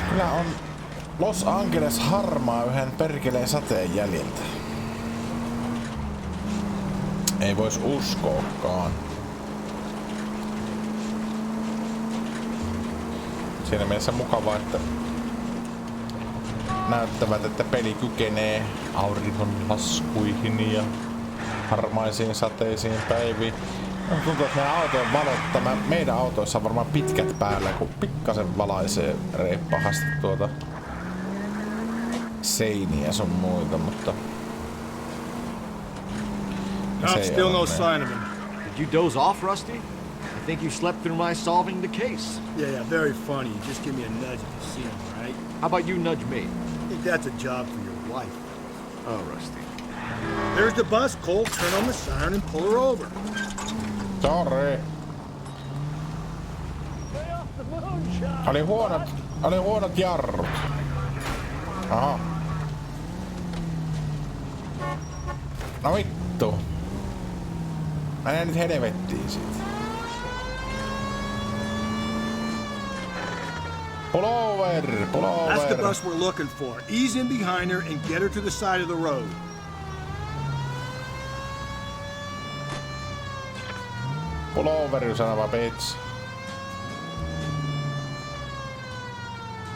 A: Kyllä on Los Angeles harmaa yhden perkeleen sateen jäljiltä. Ei vois uskoakaan. Siinä mielessä mukavaa, että näyttävät, että peli kykenee auringonlaskuihin ja harmaisiin sateisiin päiviin. Tuntuu, että meidän autojen valot, meidän autoissa on varmaan pitkät päällä, kun pikkasen valaisee reippahasti tuota seiniä sun muita, mutta...
Q: Still no sign of him.
J: Did you doze off, Rusty? I think you slept through my solving the case.
Q: Yeah, very funny. Just give me a nudge if you see him, right?
J: How about you nudge me?
Q: I think that's a job for your wife.
J: Oh, Rusty.
Q: There's the bus, Cole. Turn on the siren and pull her over.
A: Sorry. Oli huonot jarrut. Aha. No vittu. Mene nyt helvettiin siitä. Pull over.
Q: That's the bus we're looking for. Ease in behind her and get her to the side of the road.
A: Pull over, you son of a bitch.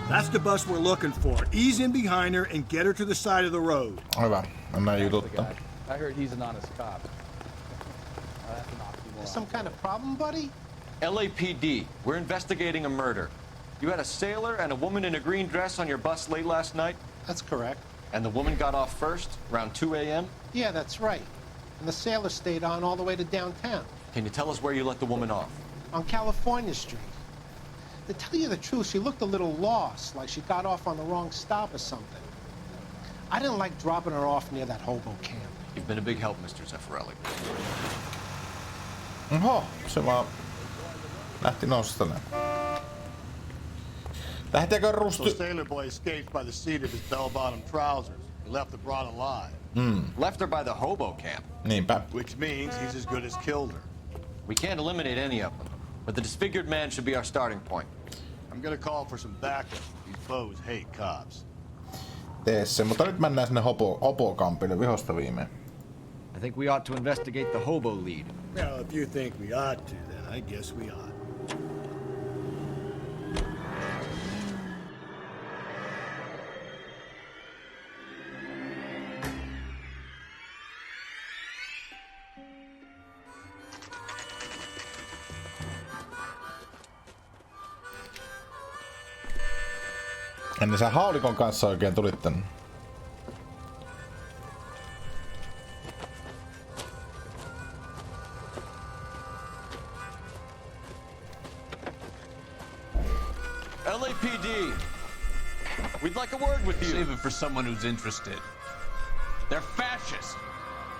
Q: That's the bus we're looking for. Ease in behind her and get her to the side of the road.
A: Hyvä. Mennään jututta.
B: I heard he's an honest cop.
G: Some kind of problem, buddy?
D: LAPD, we're investigating a murder. You had a sailor and a woman in a green dress on your bus late last night?
G: That's correct.
D: And the woman got off first, around 2 a.m.?
G: Yeah, that's right. And the sailor stayed on all the way to downtown.
D: Can you tell us where you let the woman off?
G: On California Street. To tell you the truth, she looked a little lost, like she got off on the wrong stop or something. I didn't like dropping her off near that hobo camp.
D: You've been a big help, Mr. Zeffirelli.
A: Oho, se vaan lähti nostelemaan. Lähteekö rustu...
E: The sailor boy escaped by the seat of his bell-bottom trousers. He left the broad alive.
D: Left her by the hobo camp.
A: Niinpä.
E: Which means he's as good as killed her.
D: We can't eliminate any of them, but the disfigured man should be our starting point.
E: I'm gonna call for some backup. These foes hate cops.
A: Tee se, mutta nyt mennään sinne hopokampille vihosta viimein.
J: I think we ought to investigate the hobo lead.
Q: Well, if you think we ought to, then I guess we ought.
A: Ennen sä haulikon kanssa oikein tulit tänne.
D: LAPD, we'd like a word with you.
S: Save it for someone who's interested. They're fascists.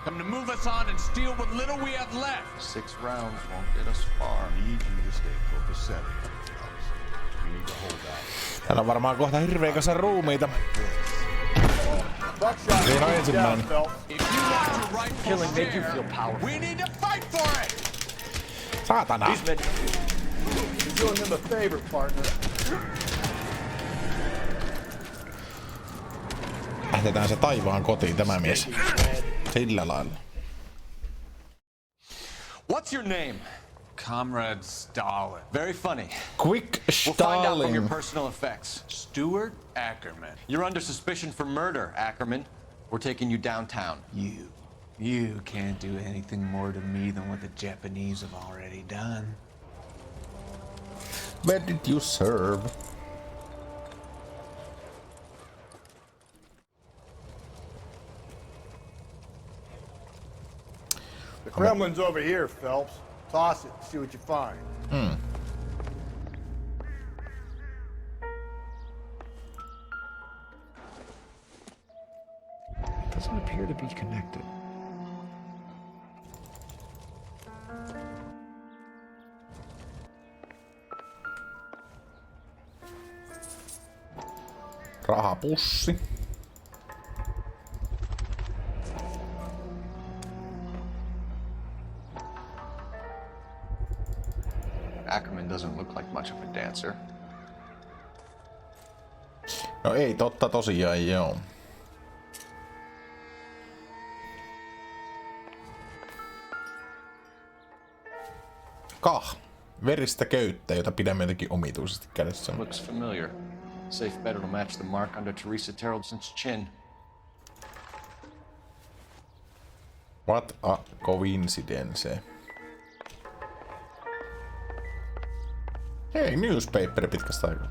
S: Come to move us on and steal what little we have left.
D: 6 rounds won't get us far.
E: I need you to stay copacetic. You need to hold out.
A: Täällä on varmaan kohta hirveä kasa ruumiita. Siinä on ensimmäinen.
J: Killing made you feel powerful.
S: We need to fight for it.
A: Saatana.
Q: You're doing him a favor, partner.
A: Lähtetään se taivaan kotiin tämä mies. Sillä lailla.
D: What's your name?
S: Comrade Stalin.
D: Very funny.
A: Quick
D: We'll find out from your
A: Stalin.
D: personal effects.
S: Stuart Ackerman.
D: You're under suspicion for murder, Ackerman. We're taking you downtown.
S: You You can't do anything more to me than what the Japanese have already done.
A: Where did you serve?
E: The Kremlin's over here, Phelps. Toss it, see what you find.
J: Doesn't appear to be connected.
A: Rahapussi.
D: Ackerman doesn't look like much of a dancer.
A: No ei totta tosiaan, joo. Veristä köyttä, jota pidämme jotenkin omituisesti kädessä.
D: Looks familiar. Safe bet it'll match the mark under Teresa Terrelson's chin.
A: What a coincidence. Hei, newspaper pitkästä aikaa.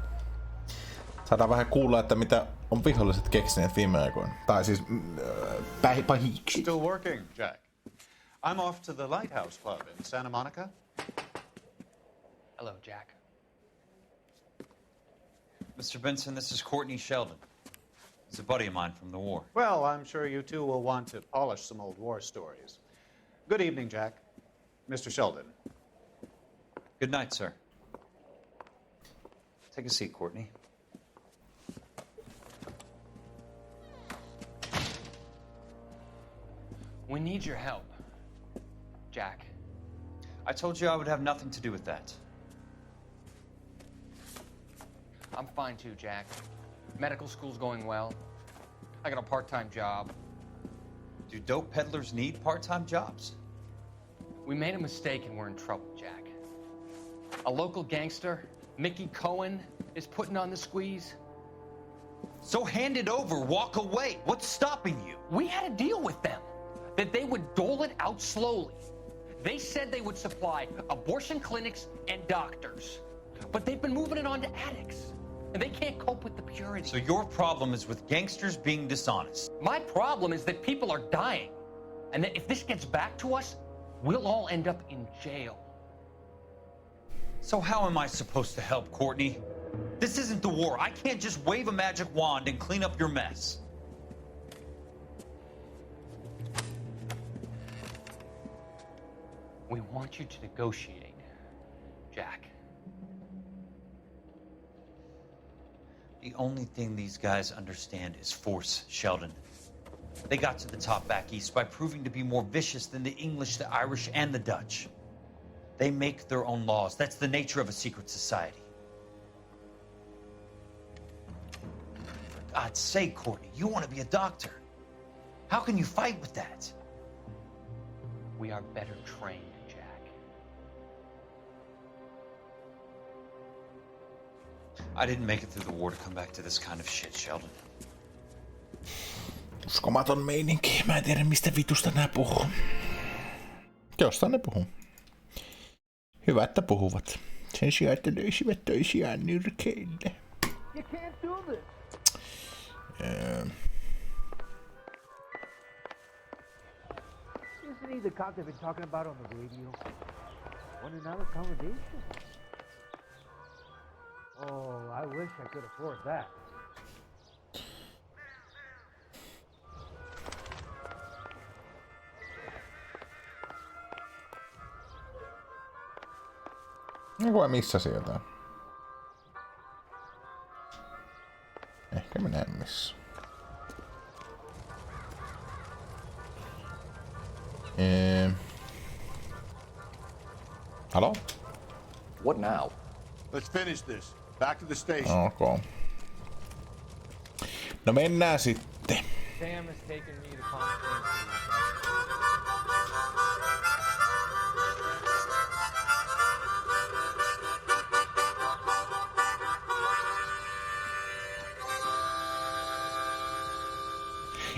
A: Saadaan vähän kuulla, että mitä on viholliset keksineet viime aikoina. Tai siis pahiksi.
C: Still working, Jack. I'm off to the Lighthouse Club in Santa Monica.
F: Hello, Jack. Mr. Benson, this is Courtney Sheldon. He's a buddy of mine from the war.
C: Well, I'm sure you two will want to polish some old war stories. Good evening, Jack. Mr. Sheldon.
F: Good night, sir. Take a seat, Courtney.
I: We need your help, Jack.
F: I told you I would have nothing to do with that.
I: I'm fine too, Jack. Medical school's going well. I got a part-time job.
F: Do dope peddlers need part-time jobs?
I: We made a mistake and we're in trouble, Jack. A local gangster, Mickey Cohen, is putting on the squeeze.
F: So hand it over, walk away. What's stopping you?
I: We had a deal with them, that they would dole it out slowly. They said they would supply abortion clinics and doctors, but they've been moving it on to addicts, and they can't cope with the purity.
F: So your problem is with gangsters being dishonest.
I: My problem is that people are dying, and that if this gets back to us, we'll all end up in jail.
F: So how am I supposed to help, Courtney? This isn't the war. I can't just wave a magic wand and clean up your mess.
I: We want you to negotiate, Jack.
F: The only thing these guys understand is force, Sheldon. They got to the top back east by proving to be more vicious than the English, the Irish, and the Dutch. They make their own laws. That's the nature of a secret society. For God's sake, Courtney, you want to be a doctor. How can you fight with that?
I: We are better trained, Jack.
F: I didn't make it through the war to come back to this kind of shit, Sheldon.
A: Uskomaton meininki. Mä en tiedä, mistä vitusta nää puhuu. Jostain ne puhuu. Hyvä, että puhuvat. Sen sijaan, että löysivät toisiaan nyrkeille.
O: You can't do this. Isn't he the cop they've been talking about on the radio? Want another accommodation? Oh, I wish I could afford that.
A: Vai missä sieltä? Ehkä minä en missä. Hello?
D: What now?
E: Let's finish this. Back to the station.
A: Okay. No mennään sitten.
I: Sam has taken me to conference.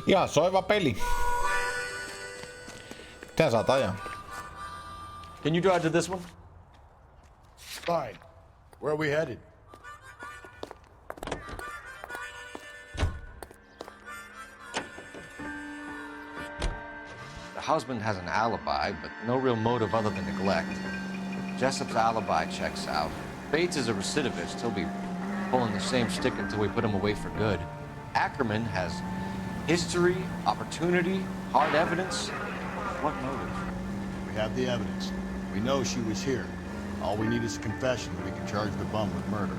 A: Ihan soiva peli. Tää saat ajaa.
M: Can you drive to this one?
E: Fine. Where are we headed?
M: The husband has an alibi, but no real motive other than neglect. Jessup's alibi checks out. Bates is a recidivist. He'll be pulling the same stick until we put him away for good. Ackerman has history, opportunity, hard evidence. What motive?
E: We have the evidence. We know she was here. All we need is a confession that we can charge the bum with murder.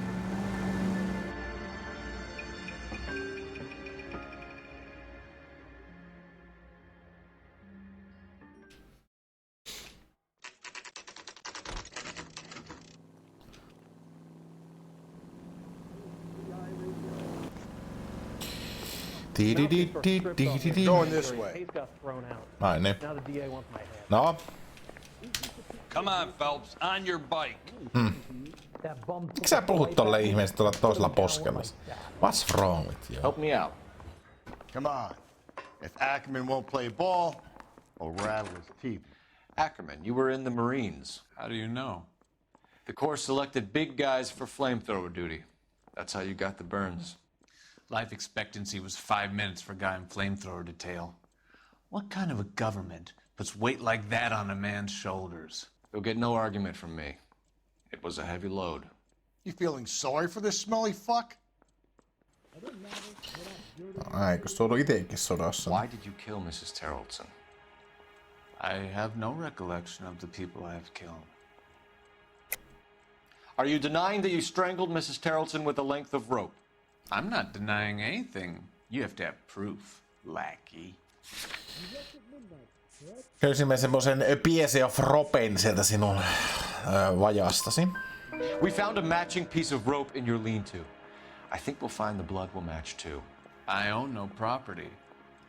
E: Going this way.
N: Case got thrown out.
A: Ai niin.
N: Now the DA wants my head.
A: No.
S: Come on, Phelps, on your bike.
A: Miksi sä puhut tolle ihmeestä tuolla toisella poskella? What's wrong with you?
M: Help me out.
E: Come on. If Ackerman won't play ball, we'll rattle his teeth.
M: Ackerman, you were in the Marines.
S: How do you know?
M: The Corps selected big guys for flamethrower duty. That's how you got the burns.
F: Life expectancy was 5 minutes for a guy in flamethrower detail. What kind of a government puts weight like that on a man's shoulders?
M: You'll get no argument from me. It was a heavy load.
E: You feeling sorry for this smelly fuck?
A: Eikö se ollut itekin sodassa?
M: Why did you kill Mrs. Terrelson?
F: I have no recollection of the people I have killed.
M: Are you denying that you strangled Mrs. Terrelson with a length of rope?
F: I'm not denying anything. You have to have proof, lackey.
A: Löysimme semmosen piece of ropen sieltä sinun vajastasi.
M: We found a matching piece of rope in your lean-to. I think we'll find the blood will match too.
F: I own no property.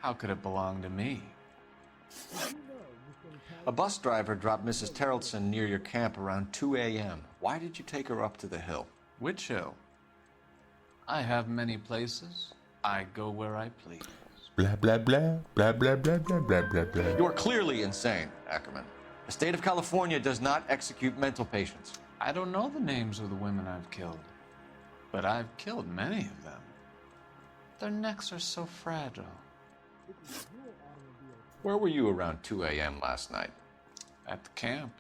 F: How could it belong to me?
M: A bus driver dropped Mrs. Terrelson near your camp around 2 a.m. Why did you take her up to the hill?
F: Which hill? I have many places. I go where I please.
A: Blah, blah, blah, blah, blah, blah, blah, blah, blah, blah.
M: You are clearly insane, Ackerman. The state of California does not execute mental patients.
F: I don't know the names of the women I've killed, but I've killed many of them. Their necks are so fragile.
M: Where were you around 2 a.m. last night?
F: At the camp.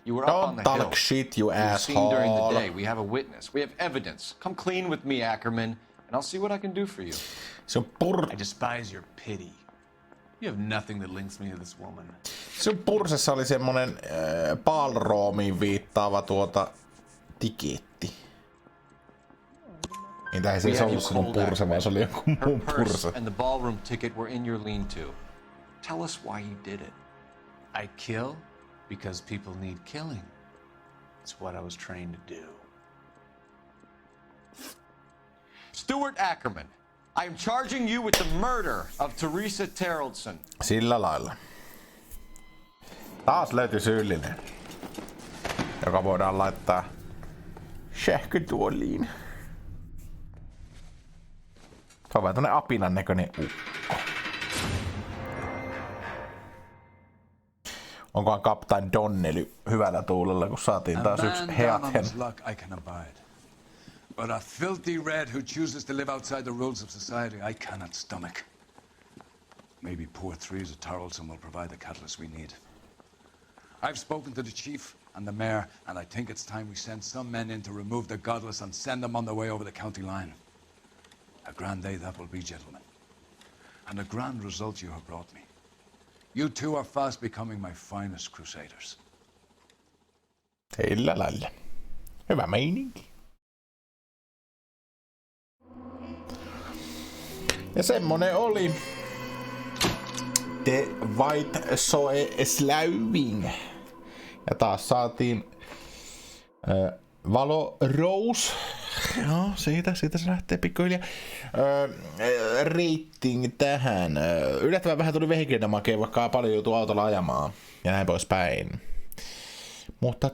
M: You were up on the hill.
A: Don't talk shit, you asshole.
M: Seen during the day. We have a witness. We have evidence. Come clean with me, Ackerman, and I'll see what I can do for you.
F: I despise your pity. You have nothing that links me to this woman.
A: Sun pursessa oli semmonen palroomiin viittaava tiketti. Niitä ei siis ollut sinun purse, vaan se oli joku muun purse.
M: And the ballroom ticket were in your lean-to. Tell us why you did it.
F: I kill because people need killing. It's what I was trained to do.
M: Stuart Ackerman, I am charging you with the murder of Teresa Terrelson.
A: Sillä lailla. Taas löytyi syyllinen, joka voidaan laittaa sähkötuoliin. Se on vähän tuonne apinan näköinen ukko. Onkohan Kaptain Donnelly hyvällä tuulella, kun saatiin taas yksi heathen.
H: I can abide. But a filthy red who chooses to live outside the rules of society, I cannot stomach. Maybe poor Teresa Terrelson will provide the catalyst we need. I've spoken to the chief and the mayor, and I think it's time we send some men in to remove the godless and send them on their way over the county line. A grand day that will be, gentlemen. And a grand result you have brought me. You two are fast becoming my finest crusaders.
A: Sillä lailla. Hyvä meininki. Ja semmonen oli The White Soe Slaving. Ja taas saatiin Valo Rose. Joo, siitä se lähtee pikkuhiljaa. Rating tähän. Yllättävän vähän tuli vehikirjamakea, vaikka paljon joutuu autolla ajamaan. Ja näin poispäin. Mutta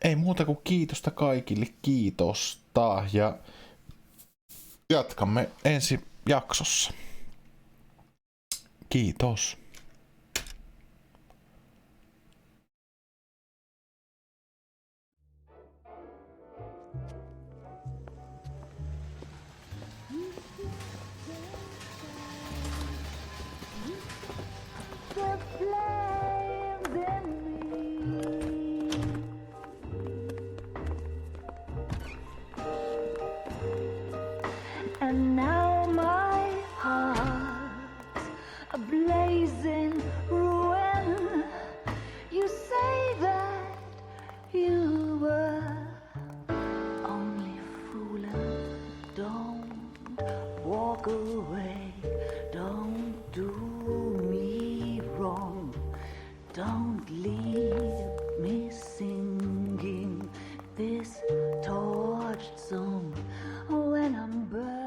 A: ei muuta kuin kiitosta kaikille. Kiitosta. Ja jatkamme ensi jaksossa. Kiitos.
K: Don't leave me singing this torched song when I'm burning.